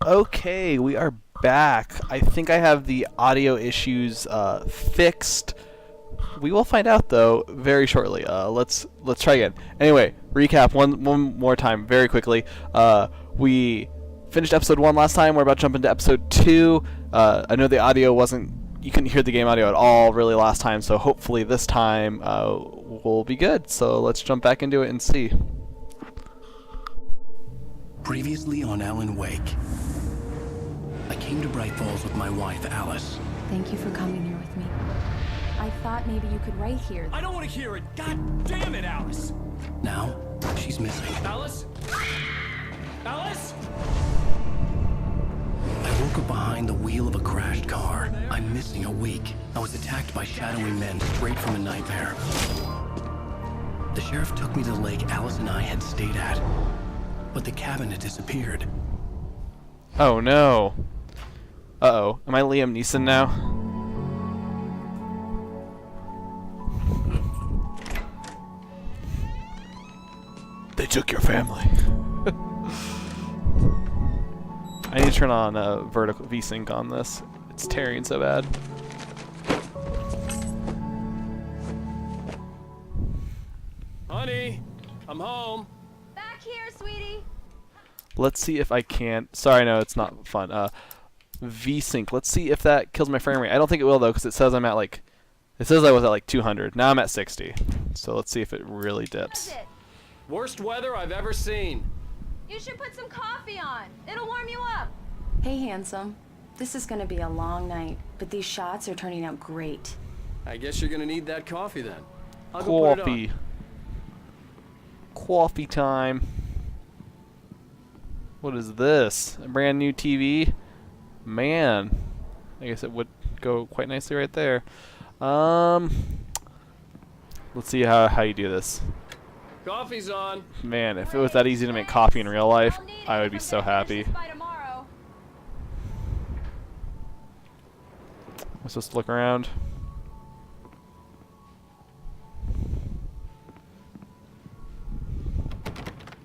Okay, we are back. I think I have the audio issues fixed. We will find out though very shortly. Let's try again. Anyway, recap one more time very quickly. We finished episode 1 last time. We're about to jump into episode 2. I know the audio wasn't, you couldn't hear the game audio at all really last time, so hopefully this time will be good. So let's jump back into it and see. Previously on Alan Wake, I came to Bright Falls with my wife, Alice. Thank you for coming here with me. I thought maybe you could write here. I don't want to hear it! God damn it, Alice! Now, she's missing. Alice? Alice? I woke up behind the wheel of a crashed car. I'm missing a week. I was attacked by shadowy men straight from a nightmare. The sheriff took me to the lake Alice and I had stayed at, but the cabin had disappeared. Oh no. Uh-oh. Am I Liam Neeson now? They took your family. I need to turn on vertical VSync on this. It's tearing so bad. Honey, I'm home. Back here, sweetie. Let's see if I can. Sorry, no, it's not fun. VSync. Let's see if that kills my frame rate. I don't think it will though, because it says I'm at like. It says I was at like 200. Now I'm at 60. So let's see if it really dips. Worst weather I've ever seen. You should put some coffee on. It'll warm you up. Hey, handsome. This is gonna be a long night, but these shots are turning out great. I guess you're gonna need that coffee then. I'll go put it Coffee. on. Coffee time. What is this? A brand new TV? Man. I guess it would go quite nicely right there. Let's see how you do this. Coffee's on. Man, if it was that easy to make coffee in real life, I would be so happy. By tomorrow. Let's just look around.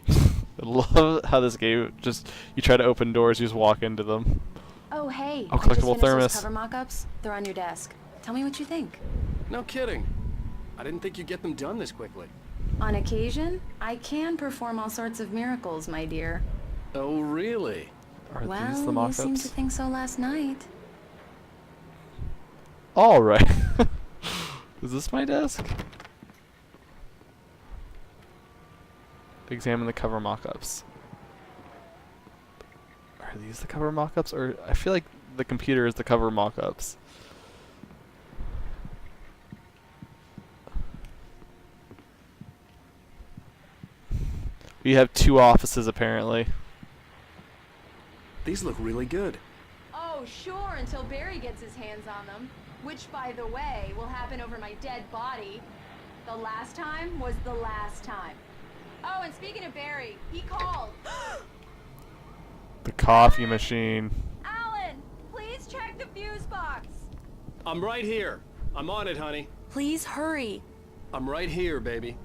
I love how this game just, you try to open doors, you just walk into them. Oh, hey. Oh, I just collectible finished thermos. those cover mock-ups. They're on your desk. Tell me what you think. No kidding. I didn't think you'd get them done this quickly. On occasion, I can perform all sorts of miracles, my dear. Oh, really? Are these the Well, you mock-ups? seemed to think so last night. Alright. Is this my desk? Examine the cover mock-ups. Are these the cover mock-ups? Or I feel like the computer is the cover mock-ups. We have 2 offices apparently. These look really good. Oh, sure, until Barry gets his hands on them. Which, by the way, will happen over my dead body. The last time was the last time. Oh, and speaking of Barry, he called. The coffee machine. Alan, please check the fuse box. I'm right here. I'm on it, honey. Please hurry. I'm right here, baby.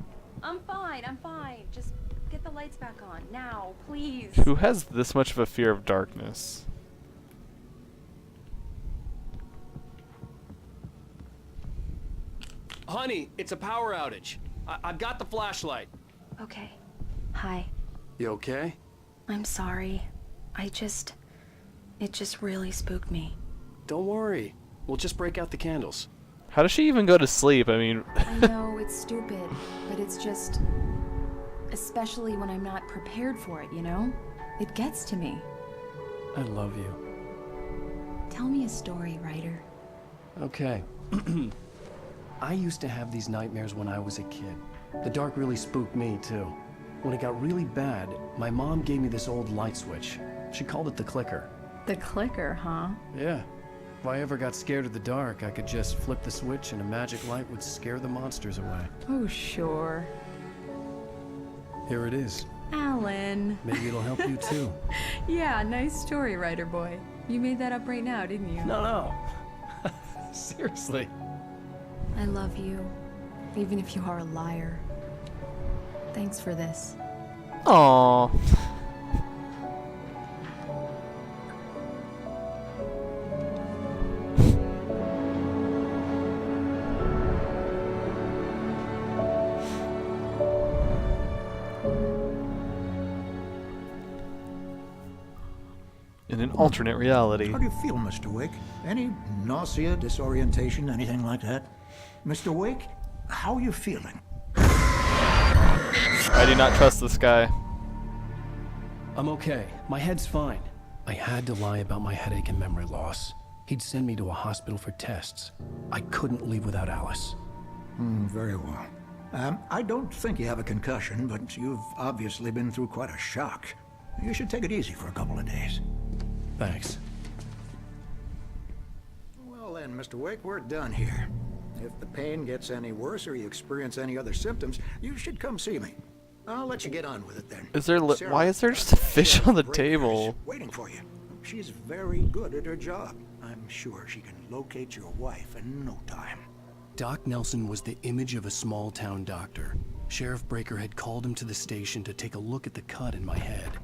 I'm fine, I'm fine. Just get the lights back on. Now, please. Who has this much of a fear of darkness? Honey, it's a power outage. I've got the flashlight. Okay. Hi. You okay? I'm sorry. It just really spooked me. Don't worry. We'll just break out the candles. How does she even go to sleep? I mean, I know it's stupid, but it's just... Especially when I'm not prepared for it, you know? It gets to me. I love you. Tell me a story, writer. Okay. I used to have these nightmares when I was a kid. The dark really spooked me, too. When it got really bad, my mom gave me this old light switch. She called it the clicker. The clicker, huh? Yeah. If I ever got scared of the dark, I could just flip the switch and a magic light would scare the monsters away. Oh, sure. Here it is. Alan. Maybe it'll help you, too. Yeah, nice story, writer boy. You made that up right now, didn't you? No. Seriously. I love you, even if you are a liar. Thanks for this. aww. In an alternate reality. How do you feel, Mr. Wake? Any nausea, disorientation, anything like that? Mr. Wake, how are you feeling? I do not trust this guy. I'm okay. My head's fine. I had to lie about my headache and memory loss. He'd send me to a hospital for tests. I couldn't leave without Alice. Very well. I don't think you have a concussion, but you've obviously been through quite a shock. You should take it easy for a couple of days. Thanks. Well then, Mr. Wake, we're done here. If the pain gets any worse or you experience any other symptoms, you should come see me. I'll let you get on with it then. Is there Sarah, why is there just a fish Sheriff on the Breaker table? is waiting for you. She's very good at her job. I'm sure she can locate your wife in no time. Doc Nelson was the image of a small-town doctor. Sheriff Breaker had called him to the station to take a look at the cut in my head.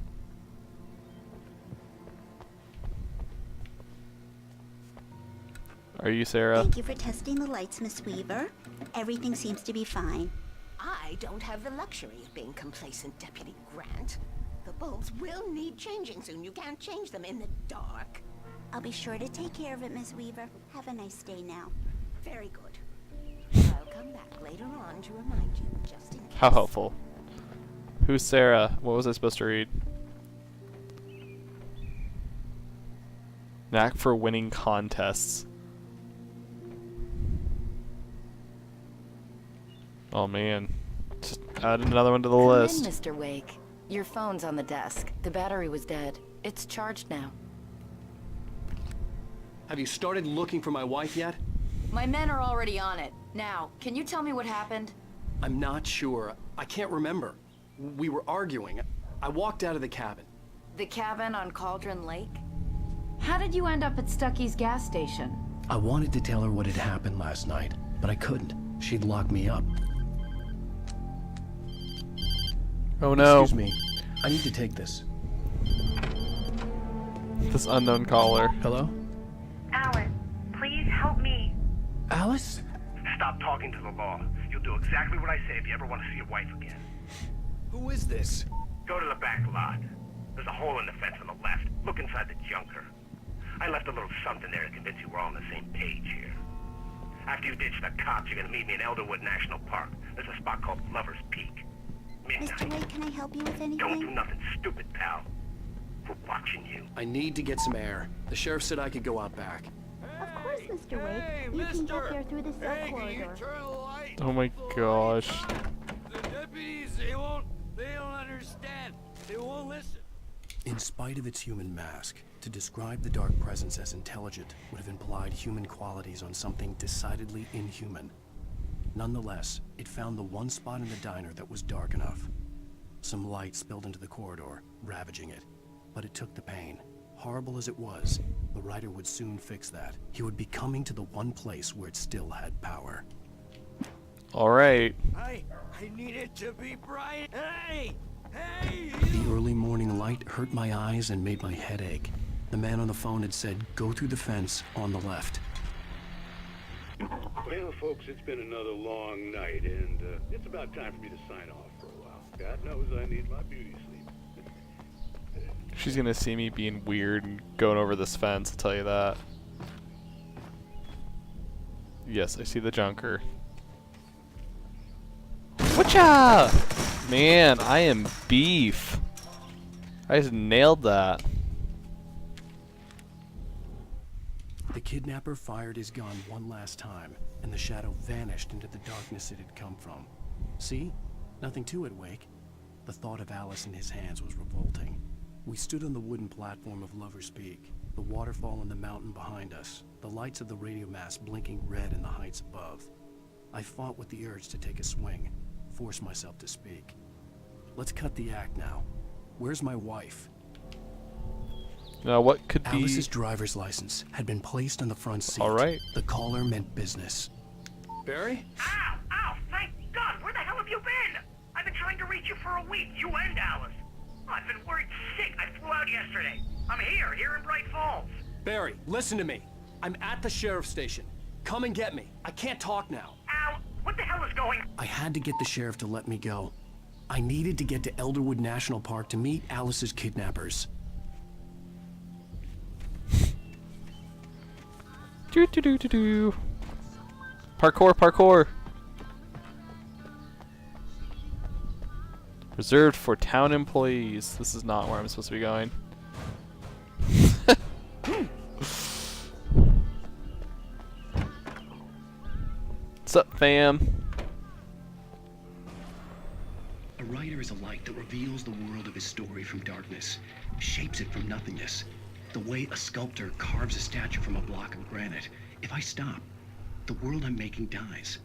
Are you Sarah? Thank you for testing the lights, Miss Weaver. Everything seems to be fine. I don't have the luxury of being complacent, Deputy Grant. The bulbs will need changing soon. You can't change them in the dark. I'll be sure to take care of it, Miss Weaver. Have a nice day now. Very good. I'll come back later on to remind you, just in case. How helpful. Who's Sarah? What was I supposed to read? Knack for winning contests. Oh man. Just add another one to the Come list. in, Mr. Wake. Your phone's on the desk. The battery was dead. It's charged now. Have you started looking for my wife yet? My men are already on it. Now, can you tell me what happened? I'm not sure. I can't remember. We were arguing. I walked out of the cabin. The cabin on Cauldron Lake? How did you end up at Stucky's gas station? I wanted to tell her what had happened last night, but I couldn't. She'd lock me up. Oh no. Excuse me. I need to take this. This unknown caller. Hello? Alice, please help me. Alice? Stop talking to the law. You'll do exactly what I say if you ever want to see your wife again. Who is this? Go to the back lot. There's a hole in the fence on the left. Look inside the junker. I left a little something there to convince you we're all on the same page here. After you ditch the cops, you're gonna meet me in Elderwood National Park. There's a spot called Lover's Peak. Mr. Midnight. Wake, can I help you with Don't do anything? nothing stupid, pal. We're watching you. I need to get some air. The sheriff said I could go out back. Of course, Mr. Wake. You can get there through the cell corridor. Oh my gosh. The deputies, they don't understand. They won't listen. In spite of its human mask, to describe the dark presence as intelligent would have implied human qualities on something decidedly inhuman. Nonetheless, it found the one spot in the diner that was dark enough. Some light spilled into the corridor, ravaging it. But it took the pain. Horrible as it was, the writer would soon fix that. He would be coming to the one place where it still had power. Alright. I need it to be bright. Hey! Hey! The early morning light hurt my eyes and made my head ache. The man on the phone had said, go through the fence on the left. Well, folks, it's been another long night, and it's about time for me to sign off for a while. God knows I need my beauty sleep. She's gonna see me being weird and going over this fence, I'll tell you that. Yes, I see the junker. Whatcha? Man, I am beef. I just nailed that. The kidnapper fired his gun one last time, and the shadow vanished into the darkness it had come from. See? Nothing to it, Wake. The thought of Alice in his hands was revolting. We stood on the wooden platform of Lover's Peak, the waterfall on the mountain behind us, the lights of the radio mast blinking red in the heights above. I fought with the urge to take a swing, force myself to speak. Let's cut the act now. Where's my wife? Now, what could be... Alice's driver's license had been placed on the front seat. All right. The caller meant business. Barry? Ow! Ow! Thank God! Where the hell have you been? I've been trying to reach you for a week, you and Alice. I've been worried sick. I flew out yesterday. I'm here in Bright Falls. Barry, listen to me. I'm at the sheriff's station. Come and get me. I can't talk now. Ow! What the hell is going... I had to get the sheriff to let me go. I needed to get to Elderwood National Park to meet Alice's kidnappers. Do do do do do. Parkour, parkour. Reserved for town employees. This is not where I'm supposed to be going. What's up, fam? A writer is a light that reveals the world of his story from darkness, shapes it from nothingness. The way a sculptor carves a statue from a block of granite. If I stop, the world I'm making dies.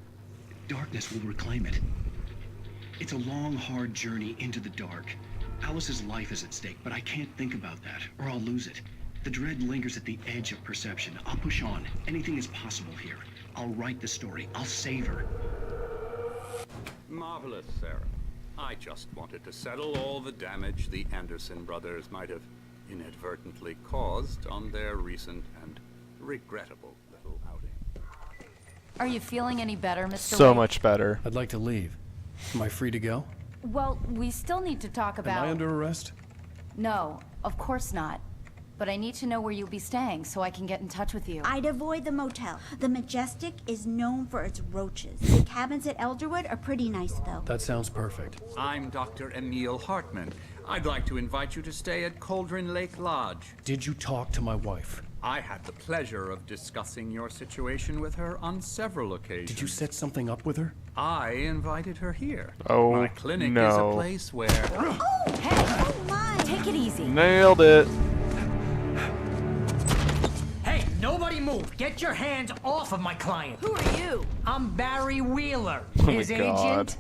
Darkness will reclaim it. It's a long, hard journey into the dark. Alice's life is at stake, but I can't think about that, or I'll lose it. The dread lingers at the edge of perception. I'll push on. Anything is possible here. I'll write the story. I'll save her. Marvelous, Sarah. I just wanted to settle all the damage the Anderson brothers might have inadvertently caused on their recent and regrettable little outing. Are you feeling any better, Mr. So Wade? much better. I'd like to leave. Am I free to go? Well, we still need to talk about... Am I under arrest? No, of course not. But I need to know where you'll be staying so I can get in touch with you. I'd avoid the motel. The Majestic is known for its roaches. The cabins at Elderwood are pretty nice, though. That sounds perfect. I'm Dr. Emil Hartman. I'd like to invite you to stay at Cauldron Lake Lodge. Did you talk to my wife? I had the pleasure of discussing your situation with her on several occasions. Did you set something up with her? I invited her here. Oh, my clinic no. is a place where... Oh, hey! Oh my! Take it easy. Nailed it. Hey, nobody move! Get your hands off of my client! Who are you? I'm Barry Wheeler, Oh my his God. agent.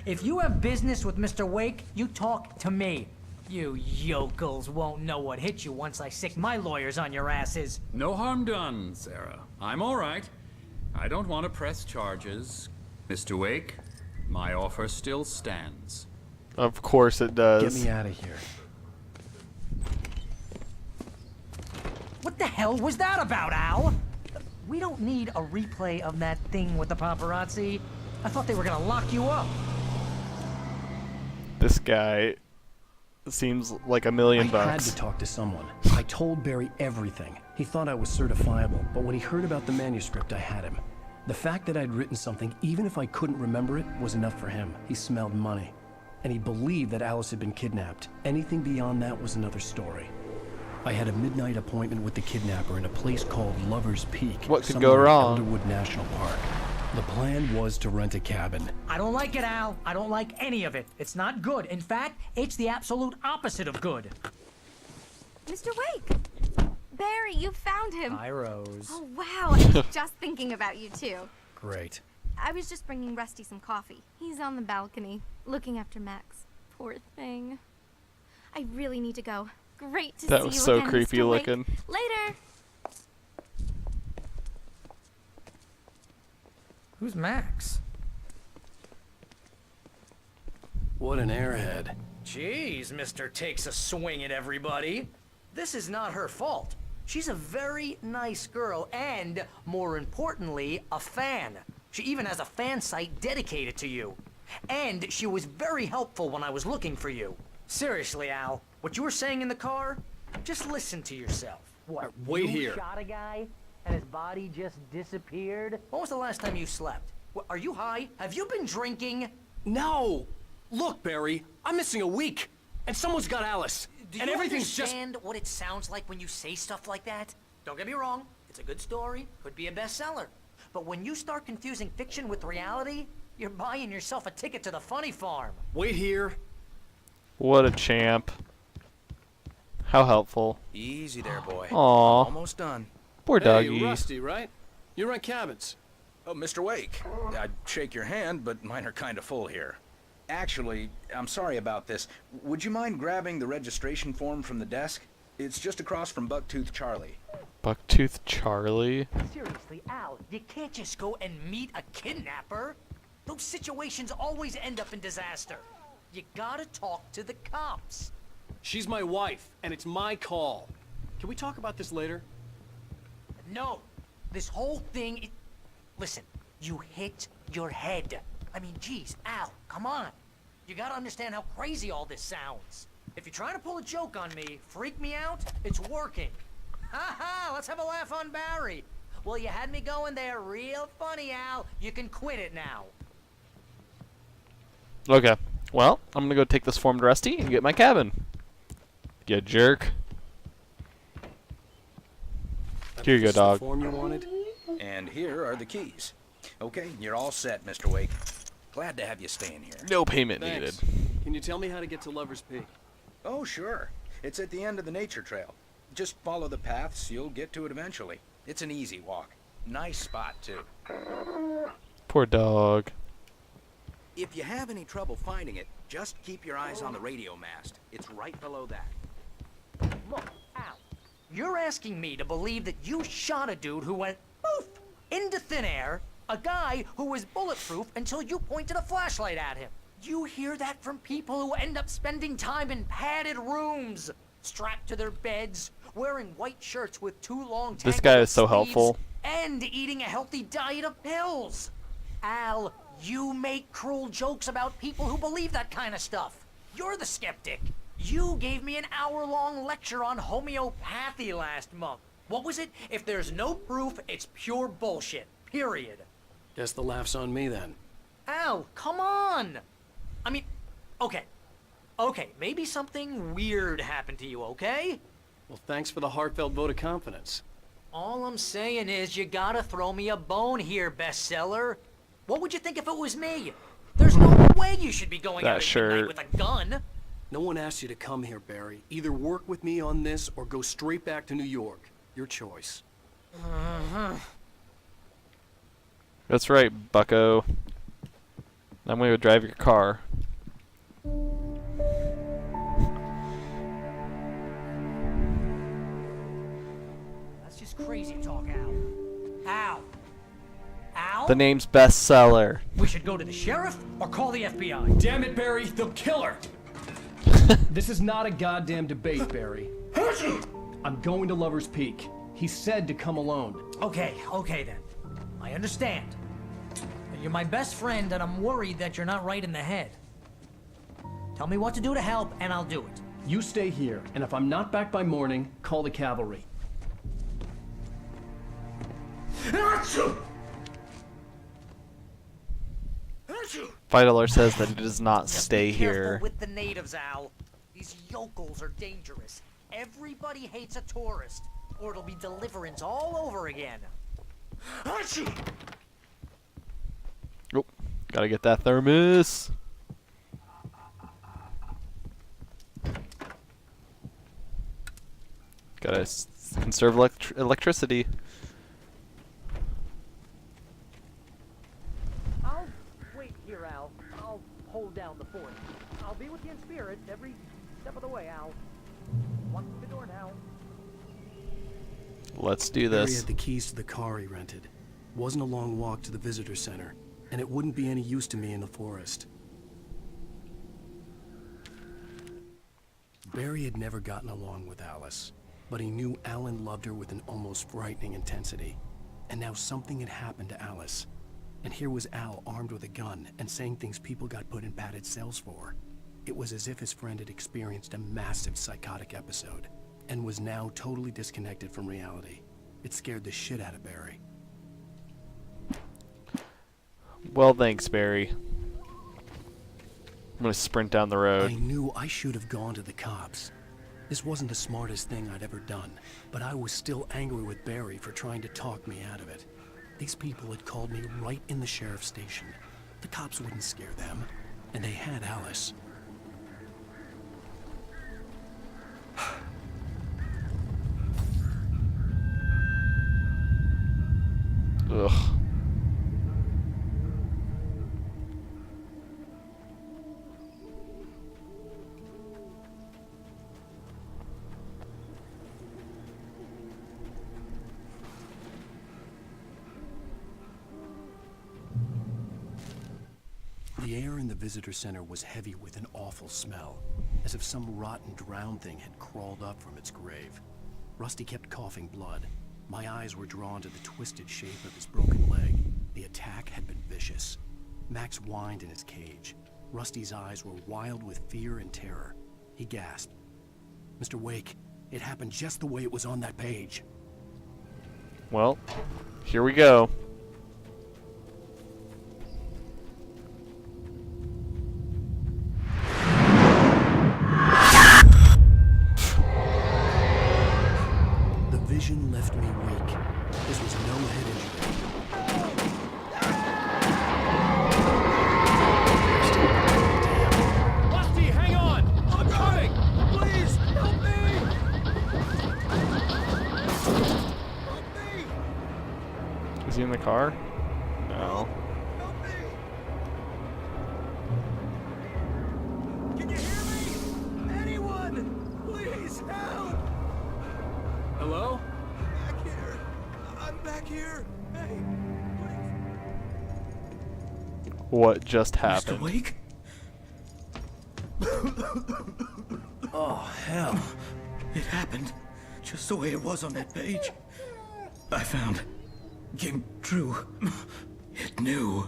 If you have business with Mr. Wake, you talk to me. You yokels won't know what hit you once I sick my lawyers on your asses. No harm done, Sarah. I'm all right. I don't want to press charges. Mr. Wake, my offer still stands. Of course it does. Get me out of here. What the hell was that about, Al? We don't need a replay of that thing with the paparazzi. I thought they were gonna lock you up. This guy seems like $1 million I had bucks. to talk to someone. I told Barry everything. He thought I was certifiable, but when he heard about the manuscript, I had him. The fact that I'd written something, even if I couldn't remember it, was enough for him. He smelled money. And he believed that Alice had been kidnapped. Anything beyond that was another story. I had a midnight appointment with the kidnapper in a place called Lover's Peak. What could somewhere go in wrong? Elderwood National Park. The plan was to rent a cabin. I don't like it, Al. I don't like any of it. It's not good. In fact, it's the absolute opposite of good. Mr. Wake! Barry, you found him. Hi, Rose. Oh, wow. I was just thinking about you, too. Great. I was just bringing Rusty some coffee. He's on the balcony, looking after Max. Poor thing. I really need to go. Great to see you again, That was so creepy Mr. Wake. looking. Later. Who's Max? What an airhead. Jeez, Mr. Takes a swing at everybody. This is not her fault. She's a very nice girl and, more importantly, a fan. She even has a fan site dedicated to you. And she was very helpful when I was looking for you. Seriously, Al, what you were saying in the car, just listen to yourself. What, wait you here. shot a guy and his body just disappeared? When was the last time you slept? What, are you high? Have you been drinking? No! Look, Barry, I'm missing a week, and someone's got Alice. Do and you everything's just... understand what it sounds like when you say stuff like that? Don't get me wrong, it's a good story, could be a bestseller. But when you start confusing fiction with reality, you're buying yourself a ticket to the funny farm. Wait here. What a champ. How helpful. Easy there, boy. Aw. Almost done. Poor Hey, doggy. Rusty, right? You rent cabins. Oh, Mr. Wake. I'd shake your hand, but mine are kind of full here. Actually, I'm sorry about this. Would you mind grabbing the registration form from the desk? It's just across from Bucktooth Charlie. Bucktooth Charlie? Seriously, Al, you can't just go and meet a kidnapper. Those situations always end up in disaster. You gotta talk to the cops. She's my wife, and it's my call. Can we talk about this later? No, this whole thing, listen, you hit your head. I mean, geez, Al, come on. You gotta understand how crazy all this sounds. If you're trying to pull a joke on me, freak me out, it's working. Ha ha, let's have a laugh on Barry. Well, you had me going there real funny, Al. You can quit it now. Okay. Well, I'm gonna go take this form to Rusty and get my cabin. You jerk. Here you go, dog. Form you wanted? And here are the keys. Okay, you're all set, Mr. Wake. Glad to have you staying here. No payment Thanks. needed. Can you tell me how to get to Lover's Peak? Oh, sure. It's at the end of the nature trail. Just follow the paths, you'll get to it eventually. It's an easy walk. Nice spot, too. Poor dog. If you have any trouble finding it, just keep your eyes on the radio mast. It's right below that. Look, Al, you're asking me to believe that you shot a dude who went poof into thin air, a guy who was bulletproof until you pointed a flashlight at him. You hear that from people who end up spending time in padded rooms, strapped to their beds, wearing white shirts with too long This guy is so sleeves, helpful. and eating a healthy diet of pills. Al, you make cruel jokes about people who believe that kind of stuff. You're the skeptic. You gave me an hour-long lecture on homeopathy last month. What was it? If there's no proof, it's pure bullshit. Period. Guess the laugh's on me then. Al, come on! I mean, okay. Okay, maybe something weird happened to you, okay? Well, thanks for the heartfelt vote of confidence. All I'm saying is you gotta throw me a bone here, bestseller. What would you think if it was me? There's no way you should be going out at midnight with a gun. No one asked you to come here, Barry. Either work with me on this or go straight back to New York. Your choice. That's right, bucko. I'm gonna go drive your car. That's just crazy talk, Al. Al. Al? The name's bestseller. We should go to the sheriff or call the FBI. Damn it, Barry, they'll kill her! This is not a goddamn debate, Barry. I'm going to Lover's Peak. He said to come alone. Okay, okay then. I understand. You're my best friend, and I'm worried that you're not right in the head. Tell me what to do to help, and I'll do it. You stay here, and if I'm not back by morning, call the cavalry. Vital says that he does not stay Careful here. with the natives, Al. These yokels are dangerous. Everybody hates a tourist, or it'll be Deliverance all over again. Oh, gotta get that thermos. Gotta conserve electricity. I'll wait here, Al. I'll hold down the fort. I'll be with you in spirit every step of the way, Al. Walk through the door now. Let's do Barry this. had the keys to the car he rented. Wasn't a long walk to the visitor center, and it wouldn't be any use to me in the forest. Barry had never gotten along with Alice, but he knew Alan loved her with an almost frightening intensity. And now something had happened to Alice. And here was Al armed with a gun and saying things people got put in padded cells for. It was as if his friend had experienced a massive psychotic episode and was now totally disconnected from reality. It scared the shit out of Barry. Well, thanks, Barry. I'm gonna sprint down the road. I knew I should have gone to the cops. This wasn't the smartest thing I'd ever done, but I was still angry with Barry for trying to talk me out of it. These people had called me right in the sheriff's station. The cops wouldn't scare them, and they had Alice. Ugh. The air in the visitor center was heavy with an awful smell, as if some rotten drowned thing had crawled up from its grave. Rusty kept coughing blood. My eyes were drawn to the twisted shape of his broken leg. The attack had been vicious. Max whined in his cage. Rusty's eyes were wild with fear and terror. He gasped. "Mr. Wake, it happened just the way it was on that page." Well, here we go. The vision left me weak. This was no head injury. Rusty, hang on! I'm coming! Please, help me! Is he in the car? No. Can you hear me? Anyone? Please, help! Hello? Back here. I'm back here. Hey, What just happened? Mr. Wake? Oh, hell. It happened just the way it was on that page. I found. Came true. It knew.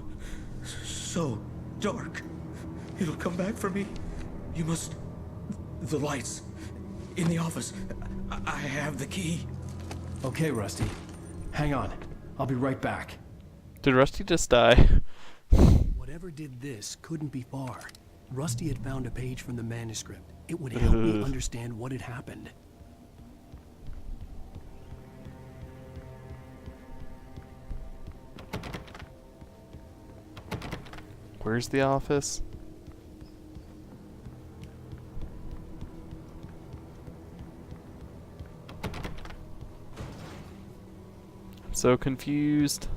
So dark. It'll come back for me. You must... The lights. In the office. I have the key. Okay, Rusty. Hang on. I'll be right back. Did Rusty just die? Whatever did this couldn't be far. Rusty had found a page from the manuscript. It would help me understand what had happened. Where's the office? I'm so confused.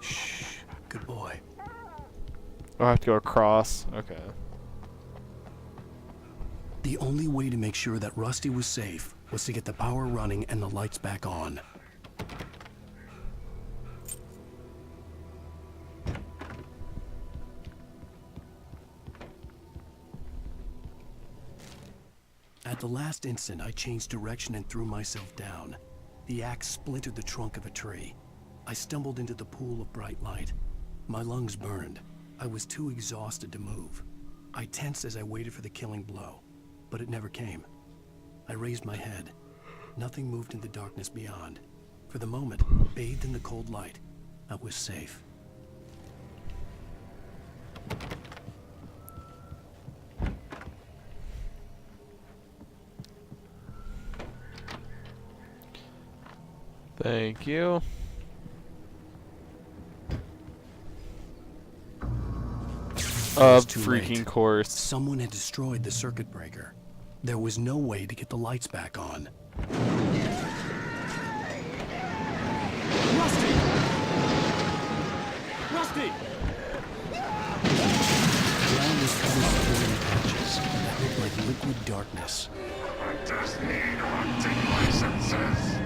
Shh. Good boy. I'll have to go across. Okay. The only way to make sure that Rusty was safe was to get the power running and the lights back on. At the last instant, I changed direction and threw myself down. The axe splintered the trunk of a tree. I stumbled into the pool of bright light. My lungs burned. I was too exhausted to move. I tensed as I waited for the killing blow, but it never came. I raised my head. Nothing moved in the darkness beyond. For the moment, bathed in the cold light, I was safe. Thank you. Of freaking course. Someone had destroyed the circuit breaker. There was no way to get the lights back on. Rusty! Rusty! The ground was covered with glowing patches that looked like liquid darkness. I just need hunting licenses.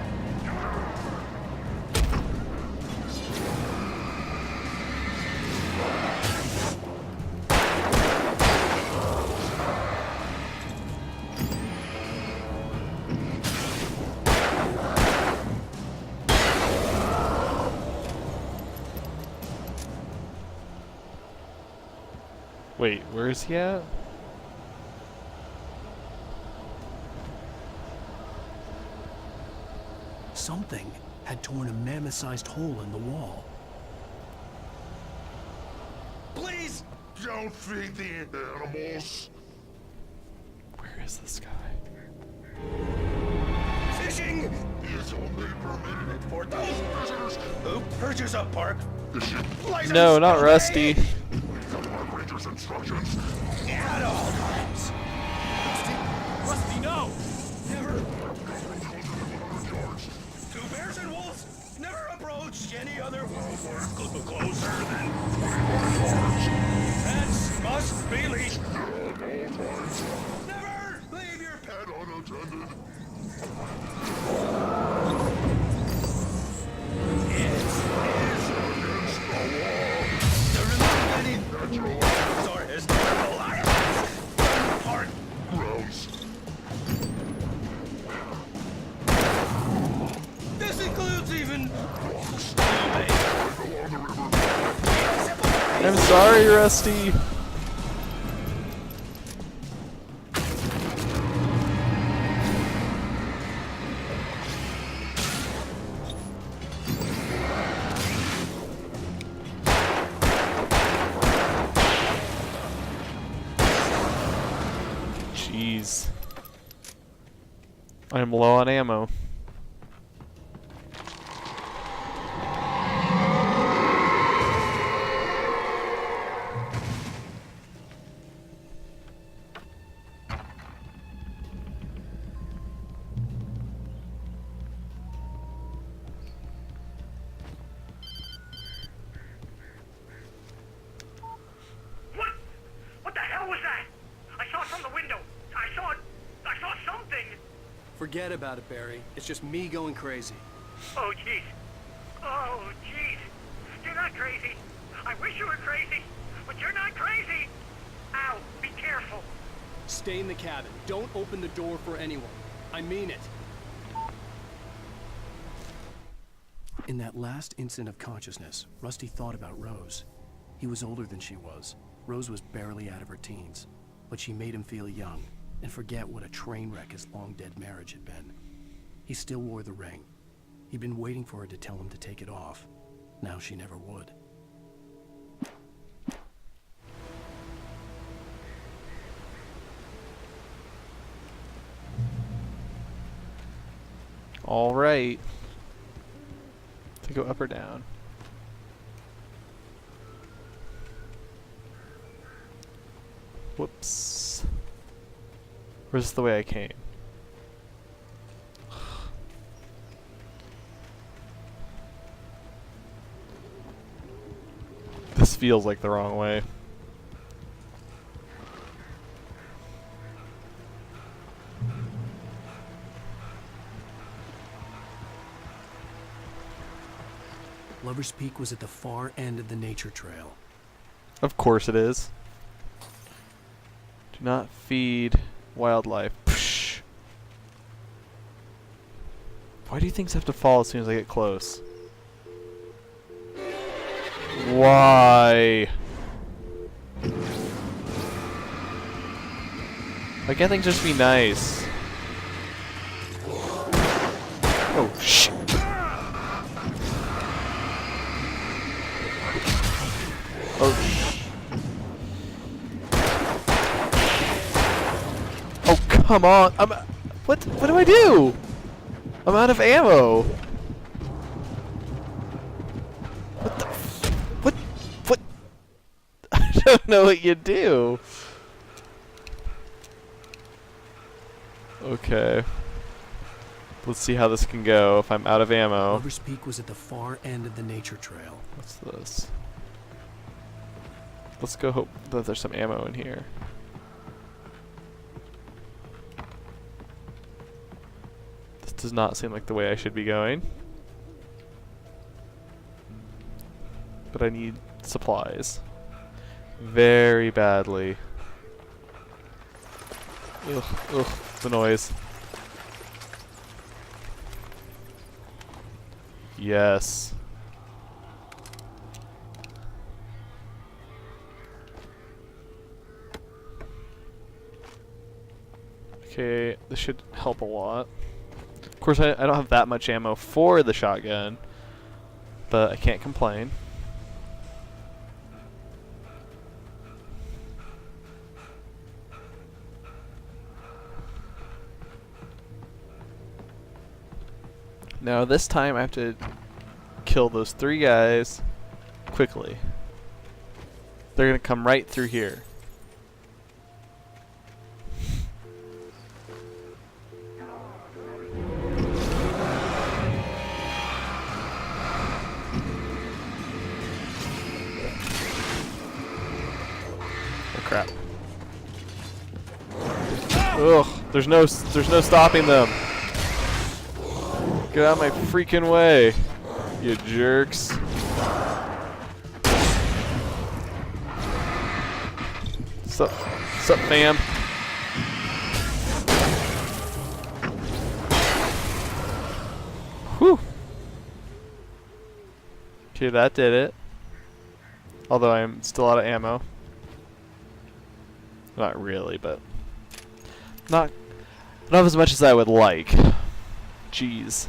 Wait, where is he at? Something had torn a mammoth-sized hole in the wall. Please don't feed the animals. Where is this guy? Fishing is only permitted for those prisoners who purchase a park license. No, not Rusty. Park ranger's instructions. At all times. Rusty, no! Never. Two bears and wolves never approach any other wolf closer than 20 Pets must be leashed. Never leave your pet unattended. It is against the law to remove any natural items or historical items from park grounds. This includes even I'm sorry, Rusty. Jeez. I'm low on ammo. What the hell was that? I saw it from the window. I saw something. Forget about it, Barry. It's just me going crazy. Oh, jeez. Oh, jeez. You're not crazy. I wish you were crazy, but you're not crazy. Ow, be careful. Stay in the cabin. Don't open the door for anyone. I mean it. In that last instant of consciousness, Rusty thought about Rose. He was older than she was. Rose was barely out of her teens, but she made him feel young and forget what a train wreck his long-dead marriage had been. He still wore the ring. He'd been waiting for her to tell him to take it off. Now she never would. All right. To go up or down? Whoops. Where's the way I came? This feels like the wrong way. Lover's Peak was at the far end of the nature trail. Of course it is. Do not feed wildlife. Psh. Why do you things have to fall as soon as I get close? Why? Why can't things just be nice? Oh, shit. Oh, oh, come on! What do I do? I'm out of ammo. What? I don't know what you do. Okay. Let's see how this can go if I'm out of ammo. Lover's Peak was at the far end of the nature trail. What's this? Let's go hope that there's some ammo in here. This does not seem like the way I should be going. But I need supplies. Very badly. Ugh, the noise. Yes. Okay, this should help a lot. Of course, I don't have that much ammo for the shotgun, but I can't complain. Now this time I have to kill those 3 guys quickly. They're gonna come right through here. Oh crap. Ugh, there's no stopping them. Get out of my freaking way, you jerks. Sup, fam? Whew. Okay, that did it. Although I'm still out of ammo. Not really, but not as much as I would like. Jeez.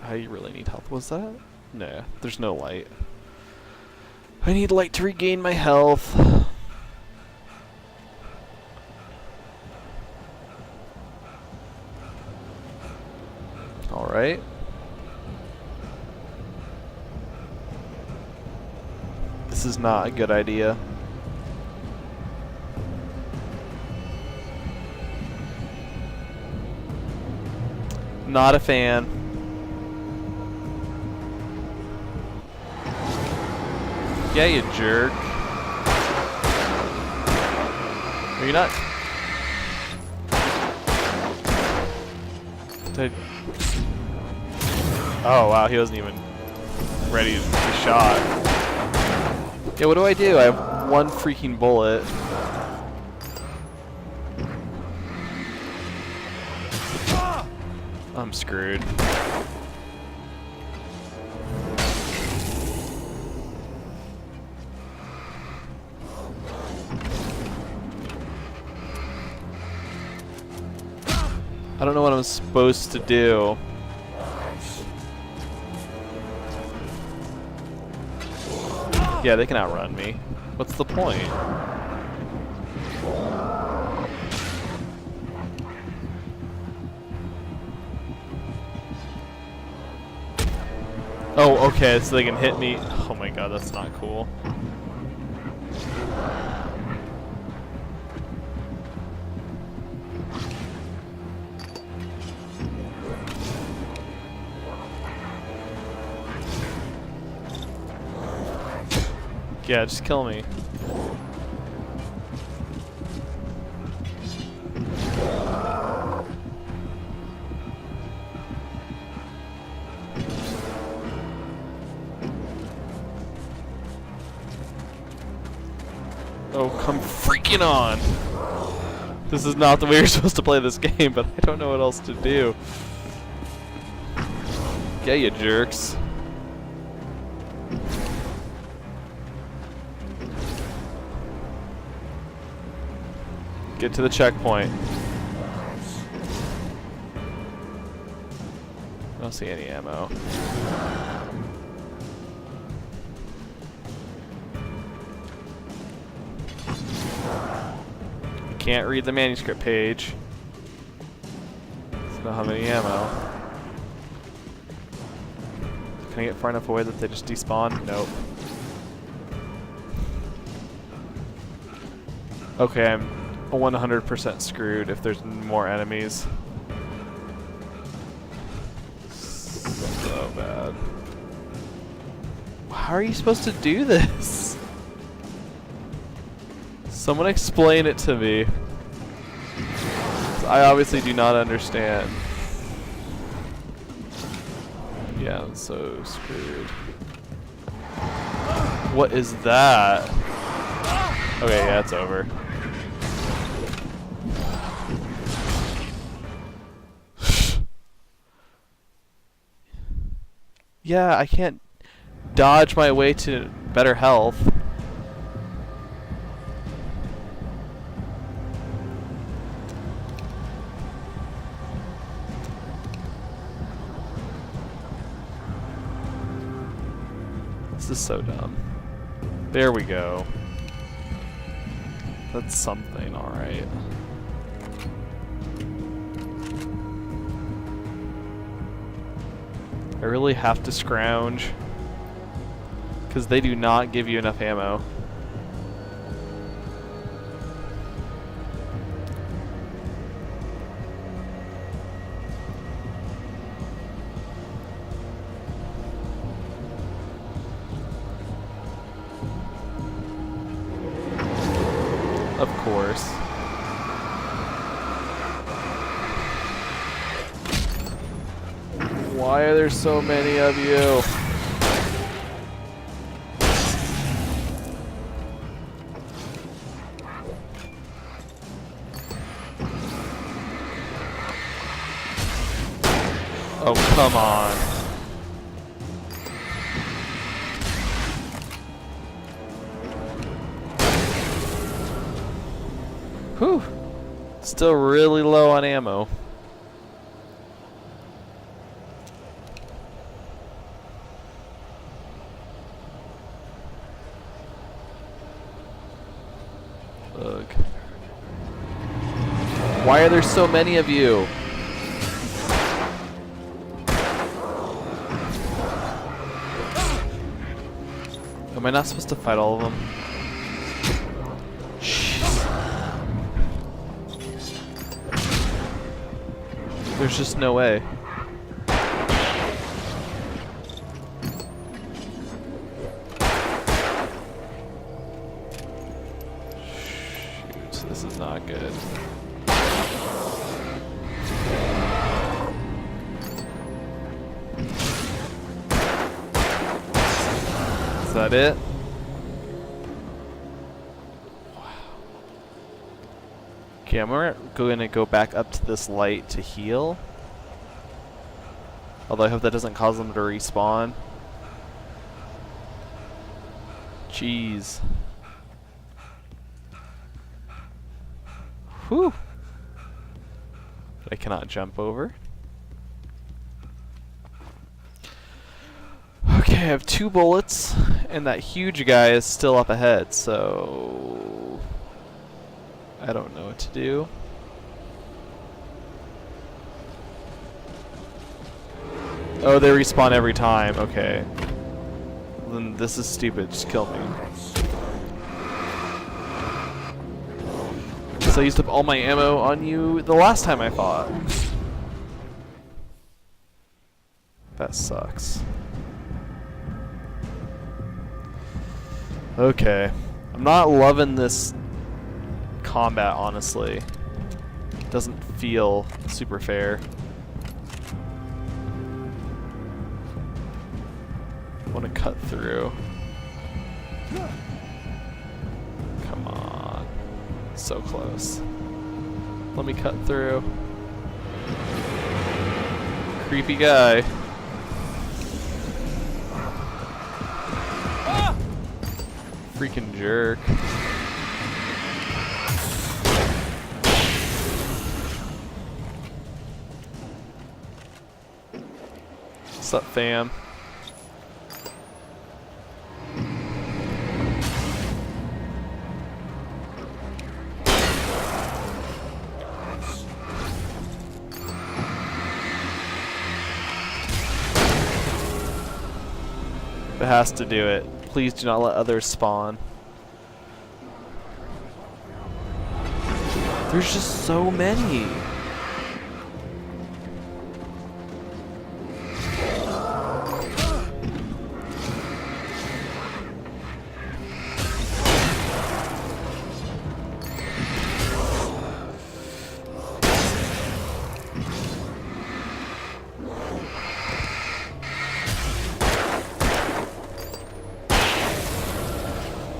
I really need help. Was that? Nah, there's no light. I need light to regain my health. Alright. This is not a good idea. Not a fan. Yeah, you jerk. Are you not? Oh wow, he wasn't even ready to be shot. Yeah, what do? I have one freaking bullet. I'm screwed. I don't know what I'm supposed to do. Yeah, they can outrun me. What's the point? Oh, okay, so they can hit me. Oh my god, that's not cool. Yeah, just kill me. Oh, come freaking on! This is not the way you're supposed to play this game, but I don't know what else to do. Yeah, you jerks. Get to the checkpoint. I don't see any ammo. I can't read the manuscript page. Don't have any ammo. Can I get far enough away that they just despawn? Nope. Okay, I'm 100% screwed if there's more enemies. So bad. How are you supposed to do this? Someone explain it to me. I obviously do not understand. Yeah, I'm so screwed. What is that? Okay, yeah, it's over. Yeah, I can't dodge my way to better health. This is so dumb. There we go. That's something, alright. I really have to scrounge because they do not give you enough ammo. Of course. Why are there so many of you? Oh, come on. Whew. Still really low on ammo. Ugh. Why are there so many of you? Am I not supposed to fight all of them? Shh. There's just no way. Shoot, this is not good. Is that it? Wow. Okay, I'm going to go back up to this light to heal. Although I hope that doesn't cause them to respawn. Jeez. Whew. I cannot jump over. Okay, I have 2 bullets, and that huge guy is still up ahead, so I don't know what to do. Oh, they respawn every time. Okay. Then this is stupid. Just kill me. So I used up all my ammo on you the last time I fought. That sucks. Okay. I'm not loving this combat, honestly. It doesn't feel super fair. I want to cut through. Come on. So close. Let me cut through. Creepy guy. Freaking jerk. What's up, fam? It has to do it. Please do not let others spawn. There's just so many.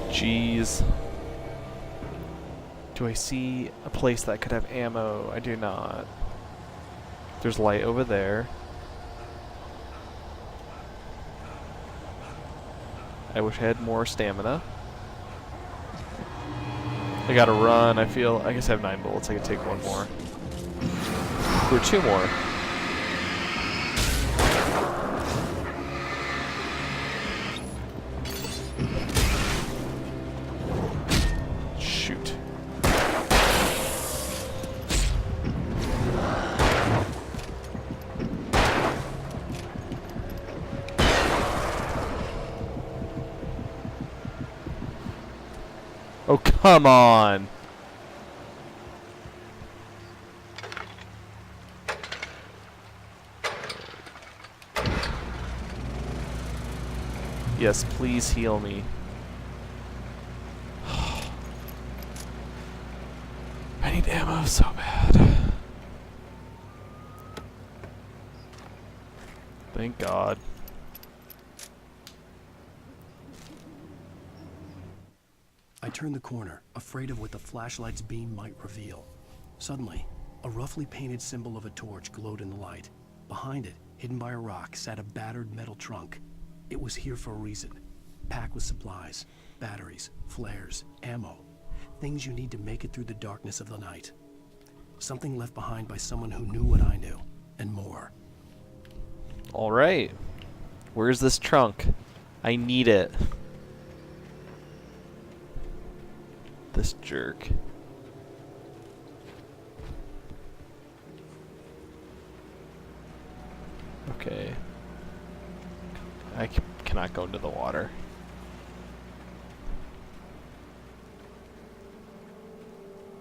Jeez. Do I see a place that could have ammo? I do not. There's light over there. I wish I had more stamina. I gotta run. I guess I have 9 bullets. I could take 1 more. Or 2 more. Oh, come on. Yes, please heal me. I need ammo so bad. Thank God. I turned the corner, afraid of what the flashlight's beam might reveal. Suddenly, a roughly painted symbol of a torch glowed in the light. Behind it, hidden by a rock, sat a battered metal trunk. It was here for a reason. Packed with supplies, batteries, flares, ammo. Things you need to make it through the darkness of the night. Something left behind by someone who knew what I knew, and more. Alright. Where's this trunk? I need it. this jerk. Okay. I cannot go into the water.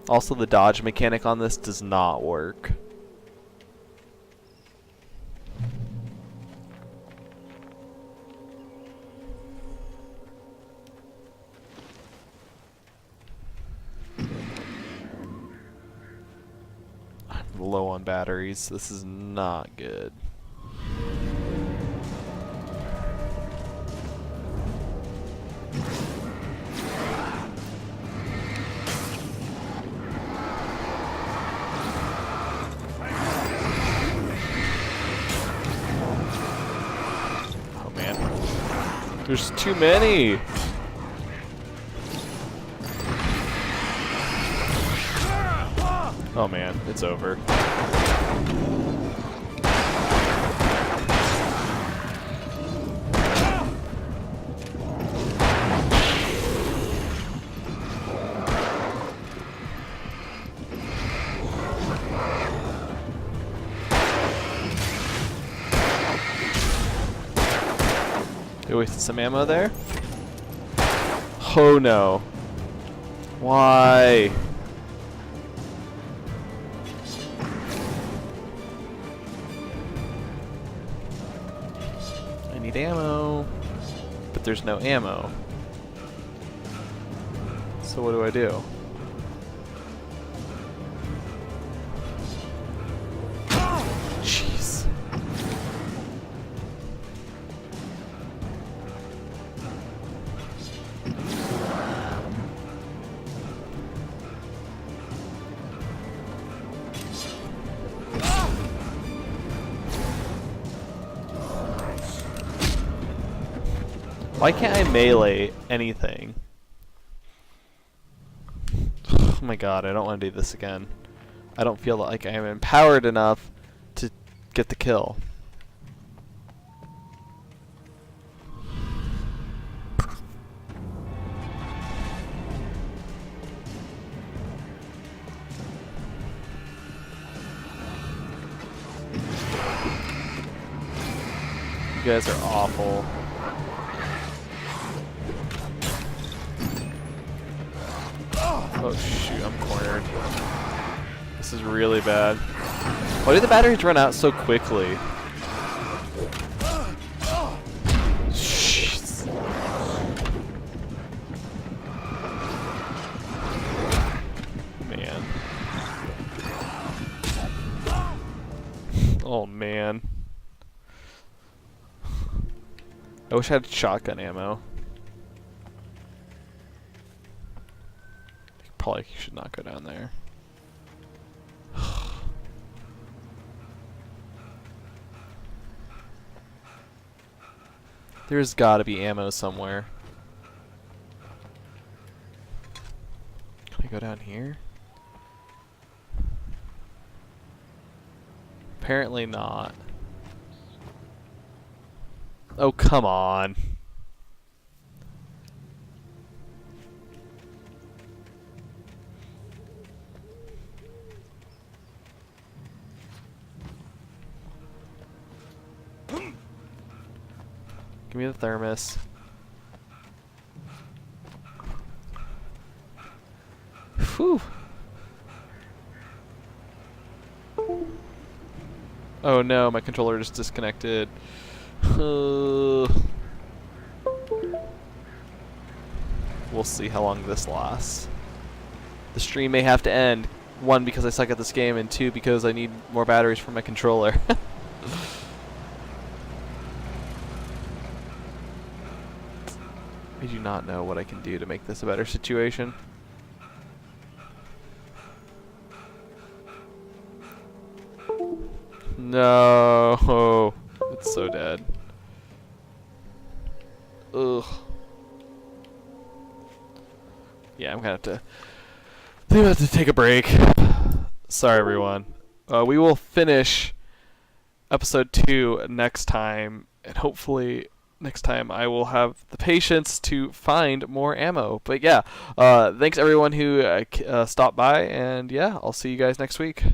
Also, the dodge mechanic on this does not work. I'm low on batteries. This is not good. There's too many. Oh man, it's over. They wasted some ammo there. Oh no. Why? I need ammo. But there's no ammo. So what do I do? Jeez. Why can't I melee anything? Oh my god, I don't want to do this again. I don't feel like I am empowered enough to get the kill. You guys are awful. Oh shoot, I'm cornered. This is really bad. Why do the batteries run out so quickly? Jeez. Man. Oh man. I wish I had shotgun ammo. Probably should not go down there. There's gotta be ammo somewhere. Can I go down here? Apparently not. Oh, come on. Give me the thermos. Whew. Oh no, my controller just disconnected. We'll see how long this lasts. The stream may have to end. 1, because I suck at this game, and 2, because I need more batteries for my controller. I do not know what I can do to make this a better situation. No, it's so dead. Ugh. Yeah, I'm gonna have to. I think I have to take a break. Sorry, everyone. We will finish episode 2 next time, and hopefully next time I will have the patience to find more ammo. But yeah, thanks everyone who stopped by, and yeah, I'll see you guys next week.